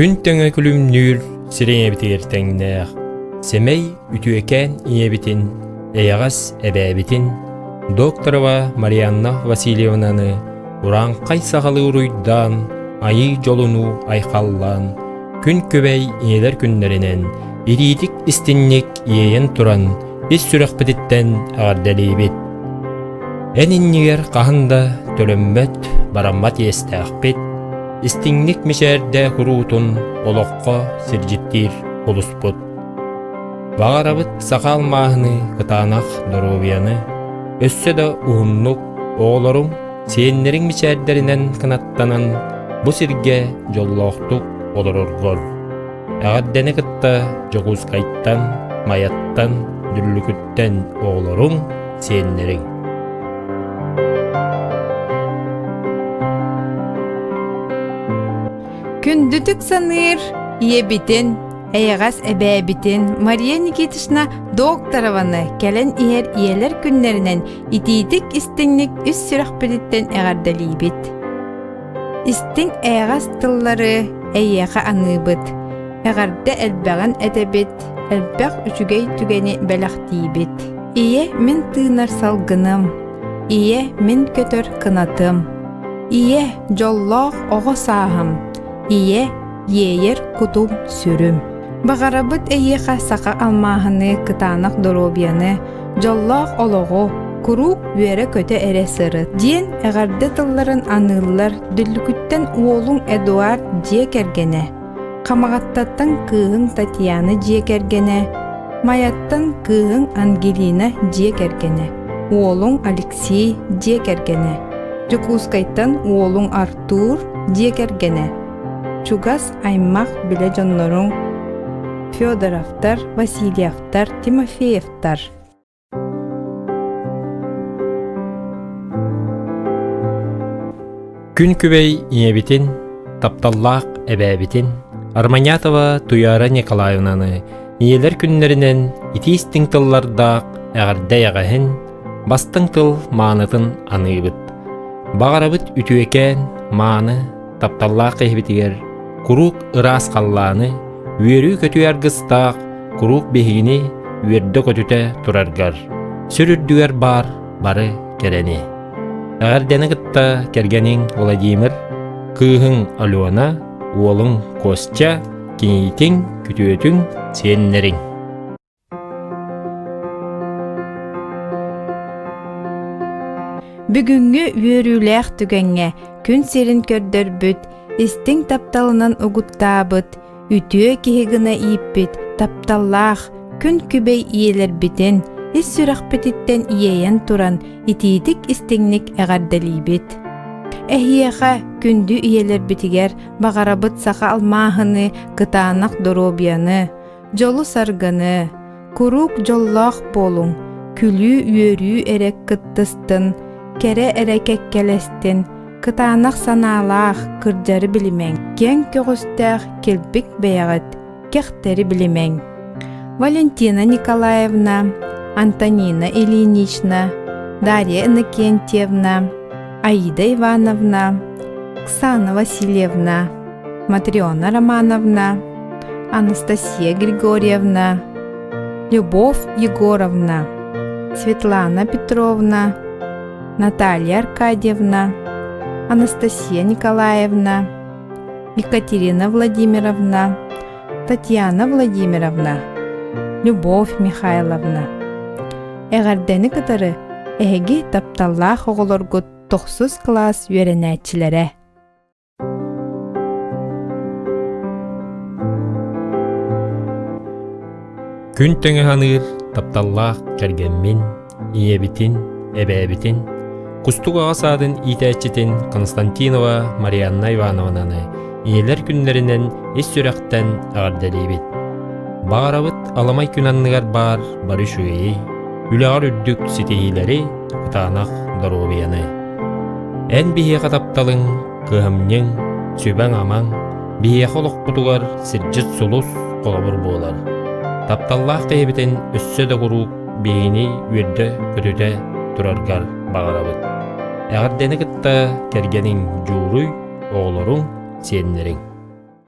Күн төңө күлүмнүр сирене битиртеңнех. Семей үтүекен иебитин, эягас эбэбитин, докторова Марианна Васильевнаны уран кайсагалы уруйдан, айы жолуну айхаллан, күн көбей иелер күннеринен, иридик истинник иеен туран, ис сүрөкпетиттен ағарделейбит. Эниннигер қағында төлөммөт бараммат естәқпет, истинник мишерде хуруутун олоққа сиржиттир олуспут. Бағарабыт сақал мағыны қытанақ доровияны, өссө да уһуннук оғлорун сиеннерин мишердеринен қынаттанан бу сирге жоллоқтук олороргор. Ағаддені қытта жоғузкайттан, майаттан, дүрлүкүттен оғлорун сиеннерин. Күндүтүк саныр, иебитин, эйгас эбэбитин Мария Никитична докторованы келен иер иелер күннеринен итидик истинник үс сүрөкпедиттен эгардалийбит. Истин эйгас тыллары эйяха аныбыт, эгарда элбэгэн эдебит, элбэг үчүгей түгени бэлэхтиибит. Ие мен тыынар салгыным, ие мен көтөр кынатым, ие жоллоох ого саахым, ие ейер кутум сүрүм. Бағарабыт эйеха сақа алмаһыны кытанақ доробияны, жоллоох олого, курук үере көтө эре сырыт. Диен эғарды тылларын аныллар дүллүкүттен уолуң Эдуард диекергене, камагаттаттан кыыһың Татьяна диекергене, маяттан кыыһың Ангелина диекергене, уолуң Алексей диекергене, Жукускайттан уолуң Артур диекергене, Чугас аймақ биле жонноруң Федоровтар, Васильевтар, Тимофеевтар. Күн күбей иебитин, тапталлаак эбэбитин, Арманятова Туяра Николаевнаны иелер күннеринен итистиң тыллардаак эгарда ягахын, бастың тыл маанытын аныбыт. Бағарабыт үтүекен мааны тапталлаак эбитигер курук ырас қалланы, үерүү көтүер гыстаак, курук бехини үерді көтүтэ тураргар. Сүрүрдүгер бар, бары керени. Ағардені гытта кергенин Владимир, кыыһың Алена, уолың Костя, кинейтин, күтүөтүң сиеннерин. Бүгүнгү үөрүүлээх түгенге күн сирин көрдөрбүт, истиң тапталынан угуттаабыт, үтүө киһигына ииппит, тапталлаах, күн күбей иелер битин, ис сүрөкпетиттен иейен туран, итидик истиңник эгардалийбит. Эхиэха күндү иелер битигер бағарабыт саха алмаахыны, кытаанак доробияны, жолу сарганы, курук жоллоох болуң, күлүү үөрүү эрек кыттыстын, кере эрекеккелестин, кытаанак санаалаах кырдары билимең, кен көгөстәэх келбик бэйагыт, кехтери билимең. Валентина Николаевна, Антонина Ильинична, Дарья Иннокентьевна, Аида Ивановна, Оксана Васильевна, Матриона Романовна, Анастасия Григорьевна, Любовь Егоровна, Светлана Петровна, Наталья Аркадьевна, Анастасия Николаевна, Екатерина Владимировна, Татьяна Владимировна, Любовь Михайловна. Эгардени кытары эги тапталлаах оголоргут 9 класс үөренээчилере. Күн төңө ханыр тапталлаак кергенмин, иебитин, эбэбитин, кустук агасаадын итээчитин Константинова Марианна Ивановнаны иелер күннеринен ис сүрөктен ағарделейбит. Бағарабыт аламай күнанныгар бар бары шуйи, үләғар үрдүк ситихилери кытаанак доробияны. Эн бихе катапталың, кыһымньың, сүбәң амаң, бихе холок бутугар сиржит сулус колобур болар. Тапталлаак кайбитин өссө да курук бейини үрдө көтүтэ тураргар бағарабыт. Эгардени кытта кергенин жууруй оғлоруң сиеннериң.